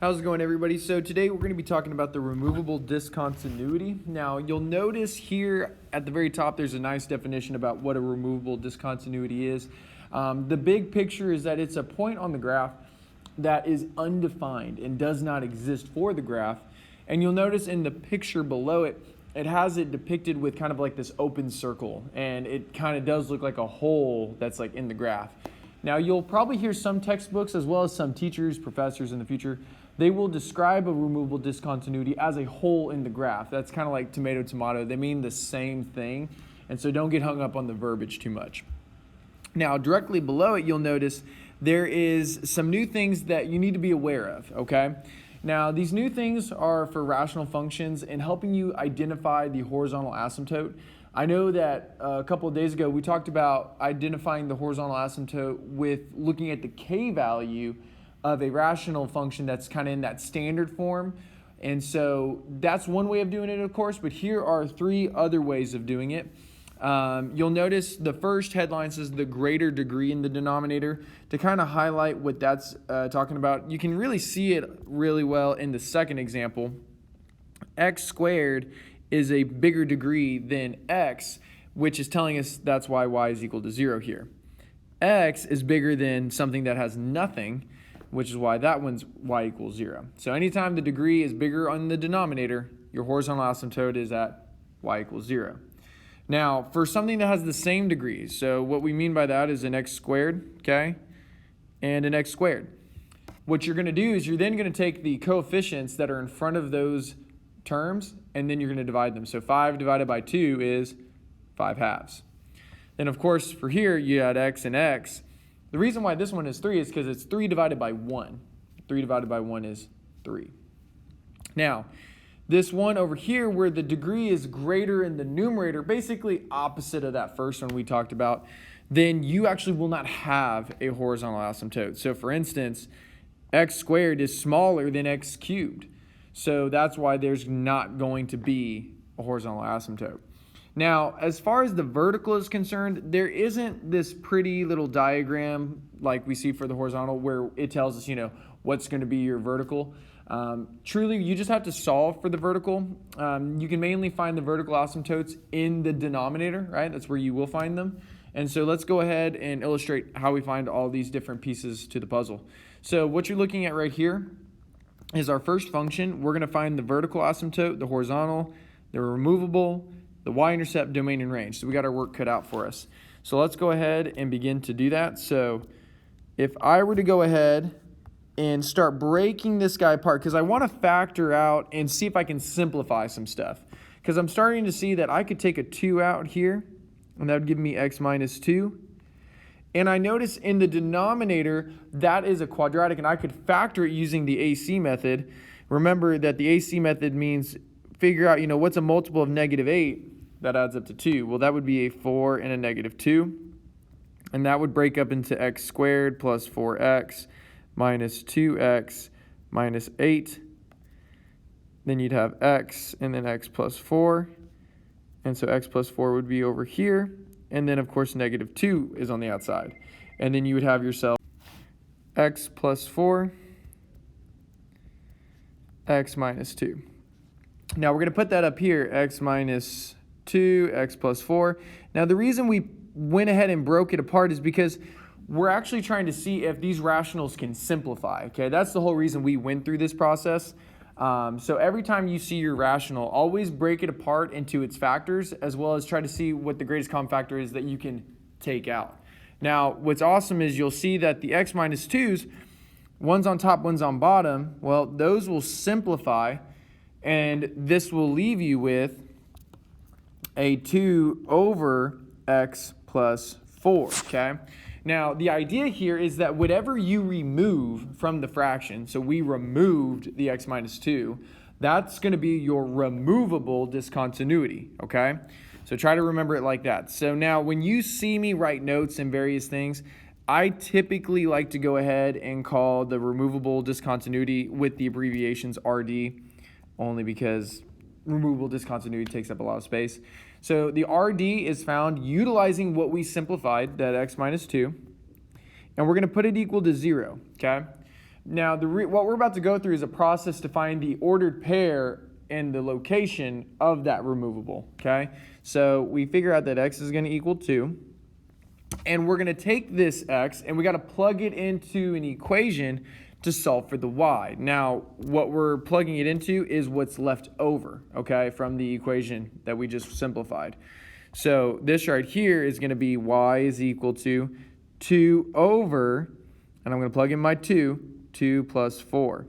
How's it going, everybody? So today we're going to be talking about the removable discontinuity. Now you'll notice here at the very top there's a nice definition about what a removable discontinuity is. The big picture is that it's a point on the graph that is undefined and does not exist for the graph. And you'll notice in the picture below it, it has it depicted with kind of like this open circle, and it kind of does look like a hole that's like in the graph. Now you'll probably hear some textbooks as well as some teachers, professors in the future, they will describe a removable discontinuity as a hole in the graph. That's kind of like tomato, tomato. They mean the same thing, and so don't get hung up on the verbiage too much. Now directly below it, you'll notice there is some new things that you need to be aware of, okay? Now these new things are for rational functions and helping you identify the horizontal asymptote. I know that a couple of days ago we talked about identifying the horizontal asymptote with looking at the k value of a rational function that's kind of in that standard form. And so that's one way of doing it, of course, but here are three other ways of doing it. You'll notice the first headline says the greater degree in the denominator. To kind of highlight what that's talking about, you can really see it really well in the second example. X squared is a bigger degree than x, which is telling us that's why y is equal to 0 here. X is bigger than something that has nothing, which is why that one's y equals 0. So anytime the degree is bigger on the denominator, your horizontal asymptote is at y equals 0. Now, for something that has the same degrees, so what we mean by that is an x squared, okay, and an x squared. What you're going to do is you're then going to take the coefficients that are in front of those terms, and then you're going to divide them. So 5 divided by 2 is 5 halves. Then, of course, for here, you add x and x. The reason why this one is 3 is because it's 3 divided by 1. 3 divided by 1 is 3. Now, this one over here where the degree is greater in the numerator, basically opposite of that first one we talked about, then you actually will not have a horizontal asymptote. So for instance, x squared is smaller than x cubed. So that's why there's not going to be a horizontal asymptote. Now, as far as the vertical is concerned, there isn't this pretty little diagram like we see for the horizontal where it tells us, what's going to be your vertical. Truly, you just have to solve for the vertical. You can mainly find the vertical asymptotes in the denominator, right? That's where you will find them. And so let's go ahead and illustrate how we find all these different pieces to the puzzle. So what you're looking at right here is our first function. We're going to find the vertical asymptote, the horizontal, the removable, the y-intercept, domain, and range. So we got our work cut out for us. So let's go ahead and begin to do that. So if I were to go ahead and start breaking this guy apart, because I want to factor out and see if I can simplify some stuff. Because I'm starting to see that I could take a 2 out here, and that would give me x minus 2. And I notice in the denominator, that is a quadratic, and I could factor it using the AC method. Remember that the AC method means figure out, what's a multiple of negative 8 that adds up to 2. Well, that would be a 4 and a negative 2. And that would break up into x squared plus 4x minus 2x minus 8. Then you'd have x and then x plus 4. And so x plus 4 would be over here. And then, of course, negative 2 is on the outside. And then you would have yourself x plus 4, x minus 2. Now we're going to put that up here, x minus 2, x plus 4. Now the reason we went ahead and broke it apart is because we're actually trying to see if these rationals can simplify, okay? That's the whole reason we went through this process. So every time you see your rational, always break it apart into its factors, as well as try to see what the greatest common factor is that you can take out. Now, what's awesome is you'll see that the x minus 2's, one's on top, one's on bottom. Well, those will simplify, and this will leave you with a 2 over x plus 4, okay? Now, the idea here is that whatever you remove from the fraction, so we removed the x minus 2, that's going to be your removable discontinuity, okay? So try to remember it like that. So now when you see me write notes and various things, I typically like to go ahead and call the removable discontinuity with the abbreviations RD, only because removable discontinuity takes up a lot of space. So the RD is found utilizing what we simplified, that x minus 2, and we're going to put it equal to 0, okay? Now, what we're about to go through is a process to find the ordered pair and the location of that removable, okay? So we figure out that x is going to equal 2. And we're going to take this x and we got to plug it into an equation to solve for the y. Now, what we're plugging it into is what's left over, okay, from the equation that we just simplified. So this right here is going to be y is equal to 2 over, and I'm going to plug in my 2 plus 4.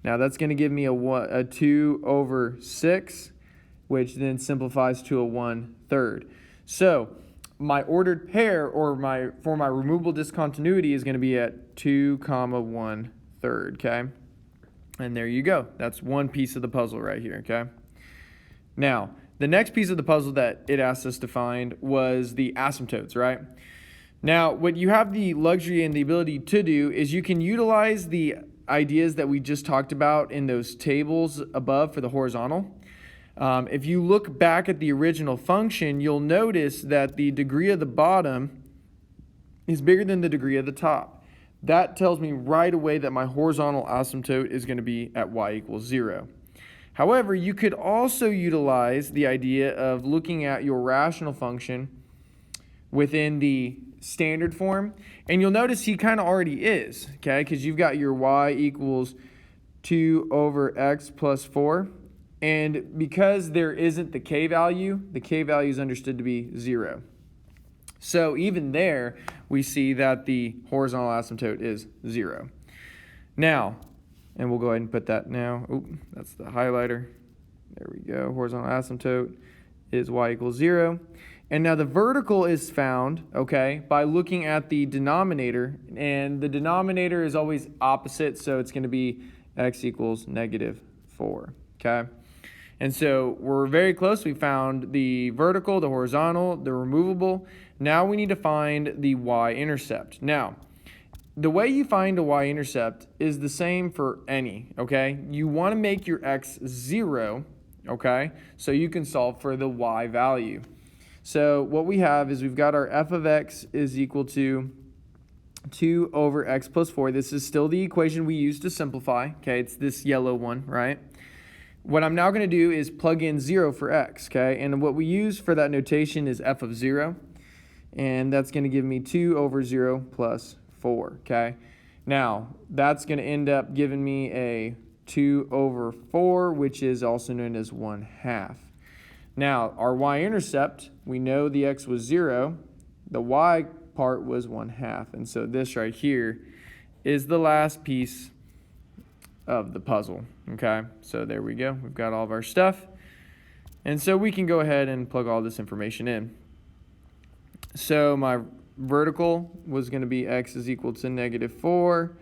Now that's going to give me a 2 over 6, which then simplifies to a 1/3. So my ordered pair, or for my removable discontinuity, is going to be at 2, 1/3, okay? And there you go. That's one piece of the puzzle right here, okay? Now, the next piece of the puzzle that it asked us to find was the asymptotes, right? Now, what you have the luxury and the ability to do is you can utilize the ideas that we just talked about in those tables above for the horizontal. If you look back at the original function, you'll notice that the degree of the bottom is bigger than the degree of the top. That tells me right away that my horizontal asymptote is going to be at y equals 0. However, you could also utilize the idea of looking at your rational function within the standard form, and you'll notice he kind of already is, okay, because you've got your y equals 2 over x plus 4. And because there isn't the k value is understood to be 0. So even there, we see that the horizontal asymptote is 0. Now, and we'll go ahead and put that now. Oh, that's the highlighter. There we go. Horizontal asymptote is y equals 0. And now the vertical is found, okay, by looking at the denominator. And the denominator is always opposite, so it's going to be x equals -4, okay? And so we're very close. We found the vertical, the horizontal, the removable. Now we need to find the y-intercept. Now, the way you find a y-intercept is the same for any, okay? You want to make your x 0, okay, so you can solve for the y value. So what we have is we've got our f of x is equal to 2 over x plus 4. This is still the equation we use to simplify, okay? It's this yellow one, right? What I'm now going to do is plug in 0 for x, okay? And what we use for that notation is f of 0. And that's going to give me 2 over 0 plus 4, okay? Now, that's going to end up giving me a 2 over 4, which is also known as 1/2. Now, our y-intercept, we know the x was 0. The y part was 1/2. And so this right here is the last piece of the puzzle, okay? So there we go. We've got all of our stuff. And so we can go ahead and plug all this information in. So my vertical was going to be x is equal to -4.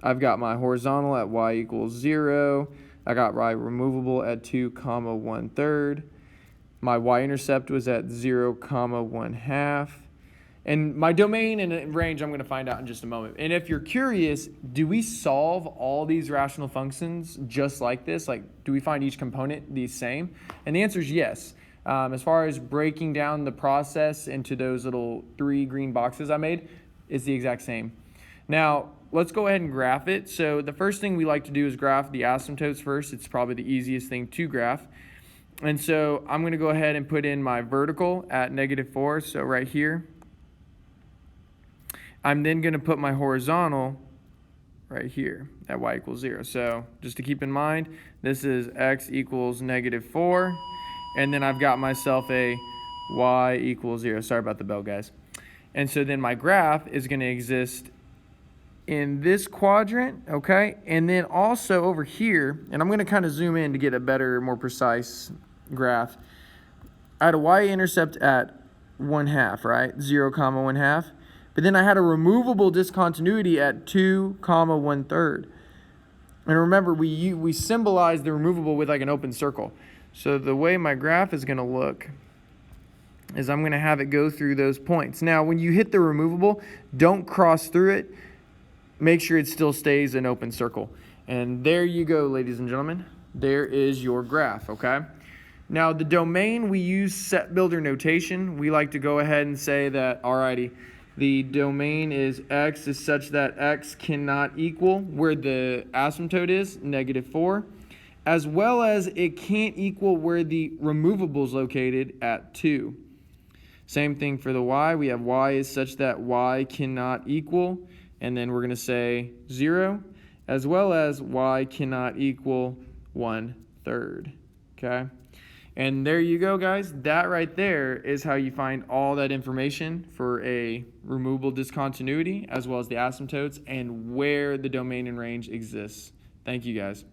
I've got my horizontal at y equals 0. I got my removable at 2, 1/3. My y-intercept was at 0, 1/2. And my domain and range I'm going to find out in just a moment. And if you're curious, do we solve all these rational functions just like this? Like, do we find each component the same? And the answer is yes. As far as breaking down the process into those little 3 green boxes I made, it's the exact same. Now, let's go ahead and graph it. So the first thing we like to do is graph the asymptotes first. It's probably the easiest thing to graph. And so I'm going to go ahead and put in my vertical at -4, so right here. I'm then going to put my horizontal right here at y equals 0. So just to keep in mind, this is x equals -4. And then I've got myself a y equals 0. Sorry about the bell, guys. And so then my graph is going to exist in this quadrant, okay? And then also over here, and I'm going to kind of zoom in to get a better, more precise graph. I had a y-intercept at 1/2, right? 0, 1/2. But then I had a removable discontinuity at 2, 1/3. And remember, we symbolize the removable with like an open circle. So the way my graph is going to look is I'm going to have it go through those points. Now, when you hit the removable, don't cross through it. Make sure it still stays an open circle. And there you go, ladies and gentlemen. There is your graph, okay? Now, the domain, we use set builder notation. We like to go ahead and say that, alrighty, the domain is x is such that x cannot equal where the asymptote is, -4, as well as it can't equal where the removable is located at 2. Same thing for the y. We have y is such that y cannot equal, and then we're going to say 0, as well as y cannot equal 1/3. Okay? And there you go, guys. That right there is how you find all that information for a removable discontinuity, as well as the asymptotes and where the domain and range exists. Thank you, guys.